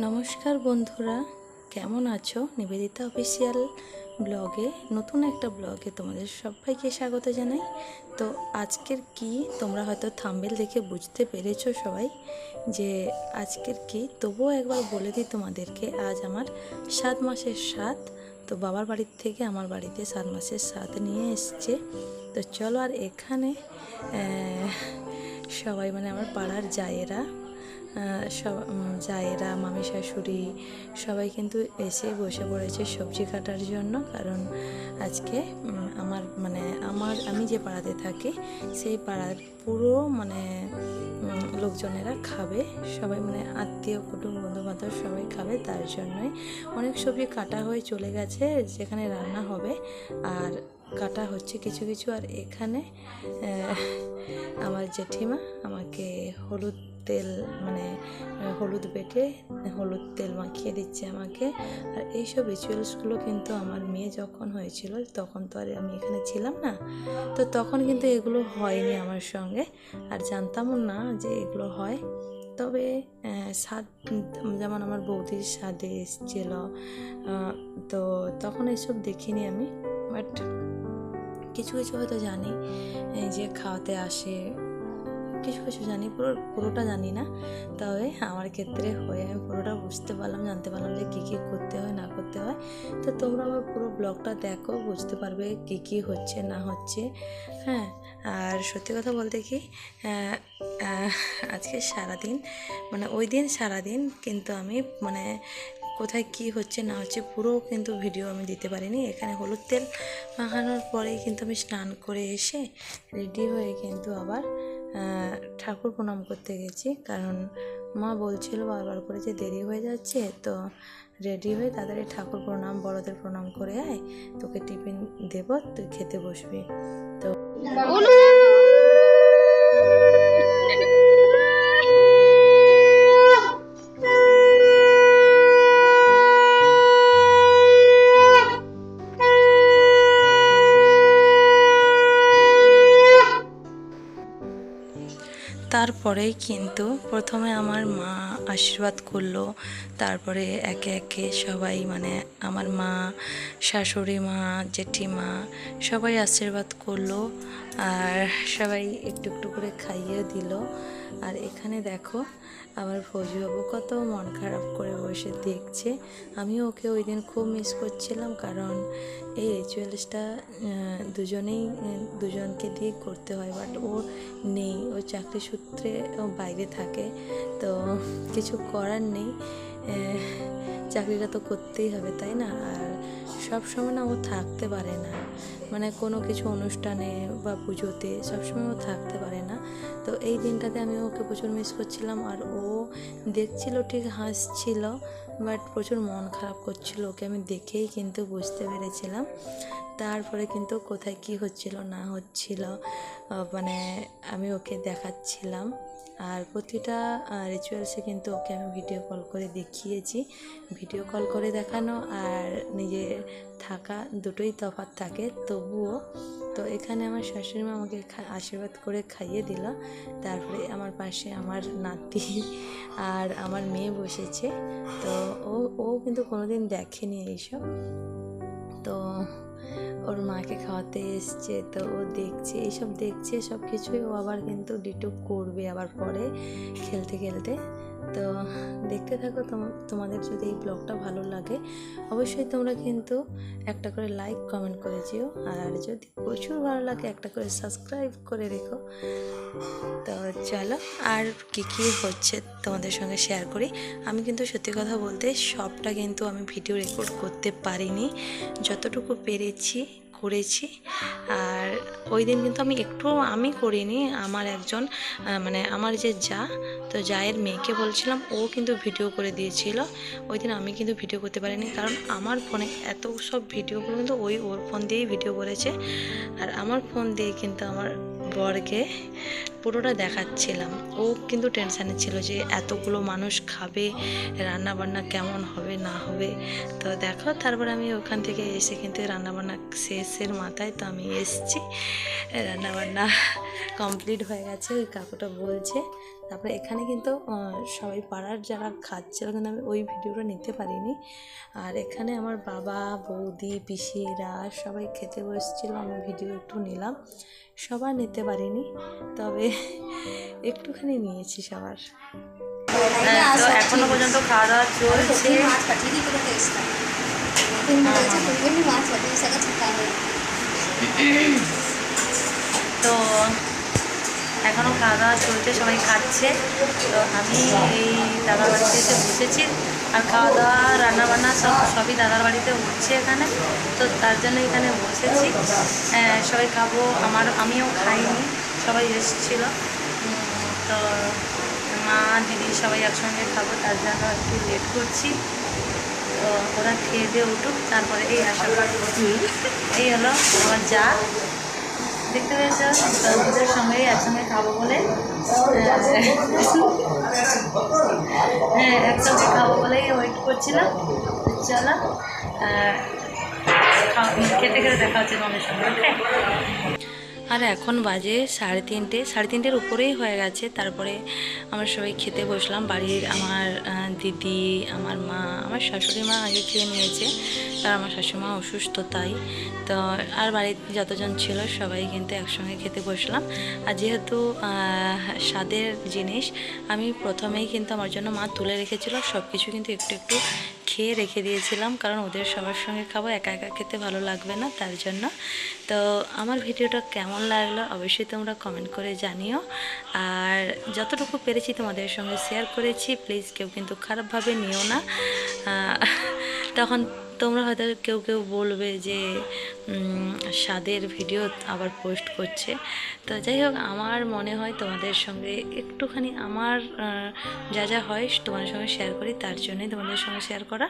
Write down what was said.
নমস্কার বন্ধুরা, কেমন আছো? নিবেদিতা অফিসিয়াল ব্লগে নতুন একটা ব্লগে তোমাদের সবাইকে স্বাগত জানাই। তো আজকের কি তোমরা হয়তো থাম্বনেল দেখে বুঝতে পেরেছো সবাই যে আজকের কি, তবুও একবার বলে দিই তোমাদেরকে। আজ আমার 7 মাসের সাত। তো বাবার বাড়ির থেকে আমার বাড়িতে 7 মাসের সাত নিয়ে এসছে। তো চলো, আর এখানে সবাই মানে আমার পাড়ার জায়েরা, সব জায়েরা, মামি শাশুড়ি সবাই কিন্তু এসে বসে পড়েছে সবজি কাটার জন্য। কারণ আজকে আমি যে পাড়াতে থাকি সেই পাড়ার পুরো লোকজনেরা খাবে, সবাই আত্মীয় কুটুম বন্ধুবান্ধব সবাই খাবে, তার জন্যই অনেক সবজি কাটা হয়ে চলে গেছে যেখানে রান্না হবে, আর কাটা হচ্ছে কিছু কিছু। আর এখানে আমার জেঠিমা আমাকে হলুদ তেল হলুদ বেটে হলুদ তেল মাখিয়ে দিচ্ছে আমাকে। আর এইসব রিচুয়ালসগুলো কিন্তু আমার মেয়ে যখন হয়েছিল তখন তো আর আমি এখানে ছিলাম না, তো তখন কিন্তু এগুলো হয়নি আমার সঙ্গে, আর জানতামও না যে এগুলো হয়। তবে স্বাদ, যেমন আমার বৌদির স্বাদে এসেছিল, তো তখন এসব দেখিনি আমি। বাট কিছু কিছু হয়তো জানি যে খাওয়াতে আসে, কিছু কিছু জানি, পুরোটা জানি না। তবে আমার ক্ষেত্রে হয়ে আমি পুরোটা বুঝতে পারলাম, জানতে পারলাম যে কী কী করতে হয় না করতে হয়। তো তোমরা আমার পুরো ব্লগটা দেখো, বুঝতে পারবে কী কী হচ্ছে না হচ্ছে। হ্যাঁ, আর সত্যি কথা বলতে কি, আজকে সারাদিন ওই দিন সারাদিন কিন্তু আমি কোথায় কি হচ্ছে না হচ্ছে পুরো কিন্তু ভিডিও আমি দিতে পারিনি। এখানে হলুদ তেল মাখানোর পরেই কিন্তু আমি স্নান করে এসে রেডি হয়ে কিন্তু আবার ঠাকুর প্রণাম করতে গেছি। কারণ মা বলছিল বারবার করে যে দেরি হয়ে যাচ্ছে, তো রেডি হয়ে তাড়াতাড়ি ঠাকুর প্রণাম, বড়দের প্রণাম করে আয়, তোকে টিফিন দেব, তুই খেতে বসবি। তো তারপরেই কিন্তু প্রথমে আমার মা আশীর্বাদ করলো, তারপরে একে একে সবাই আমার মা, শাশুড়ি মা, জেঠিমা সবাই আশীর্বাদ করলো, আর সবাই একটু একটু করে খাইয়ে দিল। আর এখানে দেখো আমার ফৌজিবাবু কত মন খারাপ করে বসে দেখছে। আমিও ওকে ওই দিন খুব মিস করছিলাম, কারণ এই রিচুয়ালসটা দুজনকে দিয়ে করতে হয়, বাট ও নেই, ও চাকরি সূত্রে ও বাইরে থাকে, তো কিছু করার নেই, চাকরিটা তো করতেই হবে, তাই না? আর সব সময় না ও থাকতে পারে না, কোনো কিছু অনুষ্ঠানে বা পুজোতে সবসময় ও থাকতে পারে না। তো এই দিনটাতে আমি ওকে প্রচুর মিস করছিলাম, আর ও দেখছিল, ঠিক হাসছিল, বাট প্রচুর মন খারাপ করছিল। ওকে আমি দেখেই কিন্তু বুঝতে পেরেছিলাম। তারপরে কিন্তু কোথায় কি হচ্ছিল না হচ্ছিল আমি ওকে দেখাচ্ছিলাম, আর প্রতিটা রিচুয়ালসে কিন্তু ওকে আমি ভিডিও কল করে দেখিয়েছি। ভিডিও কল করে দেখানো আর নিজে থাকা দুটোই তফাৎ থাকে, তবুও। তো এখানে আমার শাশুড়ি মা আমাকে আশীর্বাদ করে খাইয়ে দিল। তারপরে আমার পাশে আমার নাতি আর আমার মেয়ে বসেছে। তো ও কিন্তু কোনোদিন দেখেনি এইসব, তো ওর মাকে খাওয়াতে এসছে, তো ও দেখছে, এইসব দেখছে সব কিছুই ও আবার কিন্তু ডিটো করবে আবার পরে খেলতে খেলতে। তো দেখতে থাকো। তোমাদের যদি এই ব্লগটা ভালো লাগে অবশ্যই তোমরা কিন্তু একটা করে লাইক কমেন্ট করে যেও, আর যদি প্রচুর ভালো লাগে একটা করে সাবস্ক্রাইব করে রেখো। তো চলো, আর কী কী হচ্ছে তোমাদের সঙ্গে শেয়ার করি। আমি কিন্তু সত্যি কথা বলতে সবটা কিন্তু আমি ভিডিও রেকর্ড করতে পারিনি, যতটুকু পেরেছি করেছি। আর ওই দিন কিন্তু আমি করিনি, আমার একজন আমার যে যা, তো জায়ের মেয়েকে বলছিলাম, ও কিন্তু ভিডিও করে দিয়েছিল ওই দিন। আমি কিন্তু ভিডিও করতে পারিনি, কারণ আমার ফোনে এত সব ভিডিওগুলো কিন্তু ওর ফোন দিয়েই ভিডিও করেছে, আর আমার ফোন দিয়ে কিন্তু আমার বরকে পুরোটা দেখাচ্ছিলাম। ও কিন্তু টেনশানে ছিল যে এতগুলো মানুষ খাবে, রান্নাবান্না কেমন হবে না হবে। তো দেখো, তারপর আমি ওখান থেকে এসে কিন্তু রান্নাবান্না শেষের মাথায় তো আমি এসেছি, রান্নাবান্না কমপ্লিট হয়ে গেছে, ওই কাকুটা বলছে। তারপরে এখানে কিন্তু সবাই পাড়ার যারা খাচ্ছিল, কিন্তু আমি ওই ভিডিওটা নিতে পারিনি। আর এখানে আমার বাবা, বৌদি, পিসিরা সবাই খেতে বসছিল, আমি ভিডিও একটু নিলাম, সবার নিতে পারিনি, তবে একটুখানি নিয়েছি সবার। তো এখনো পর্যন্ত খাওয়া দাওয়া চলছে। তো এখনও খাওয়া দাওয়া চলছে, সবাই খাচ্ছে। তো আমি এই দাদার বাড়িতে এসে বসেছি, আর খাওয়া দাওয়া রান্নাবান্না সবই দাদার বাড়িতে হচ্ছে এখানে। তো তার জন্য এখানে বসেছি, সবাই খাবো। আমিও খাইনি, সবাই এসেছিল। তো মা, দিদি সবাই একসঙ্গে খাবো, তার জন্য একটু লেট করছি। তো ওরা খেয়ে দিয়ে উঠুক, তারপরে এই আসা এই হলো আমার যা, দেখতে পেয়েছ। তো ওদের সঙ্গেই একসঙ্গে খাবো বলে, হ্যাঁ একসঙ্গে খাবো বলেই ওয়েট করছিলাম। চলো খেতে খেতে দেখা হচ্ছে তোমাদের সঙ্গে, ওকে। আর এখন বাজে 3:30, 3:30-এর উপরেই হয়ে গেছে। তারপরে আমরা সবাই খেতে বসলাম। বাড়ির আমার দিদি, আমার মা, আমার শাশুড়ি মা আগে খেয়ে নিয়েছে, আর আমার শাশুড়িমা অসুস্থ, তাই তো আর বাড়ির যতজন ছিল সবাই কিন্তু একসঙ্গে খেতে বসলাম। আর যেহেতু স্বাদের জিনিস, আমি প্রথমেই কিন্তু আমার জন্য মা তুলে রেখেছিল, সব কিছু কিন্তু একটু একটু খেয়ে রেখে দিয়েছিলাম, কারণ ওদের সবার সঙ্গে খাবো, একা একা খেতে ভালো লাগবে না, তার জন্য। তো আমার ভিডিওটা কেমন লাগলো অবশ্যই তোমরা কমেন্ট করে জানিও। আর যতটুকু পেরেছি তোমাদের সঙ্গে শেয়ার করেছি, প্লিজ কেউ কিন্তু খারাপভাবে নিও না। তখন তোমরা হয়তো কেউ কেউ বলবে যে স্বাদের ভিডিও আবার পোস্ট করছে। তো যাই হোক, আমার মনে হয় তোমাদের সঙ্গে একটুখানি আমার যা যা হয় তোমাদের সঙ্গে শেয়ার করি, তার জন্যই তোমাদের সঙ্গে শেয়ার করা।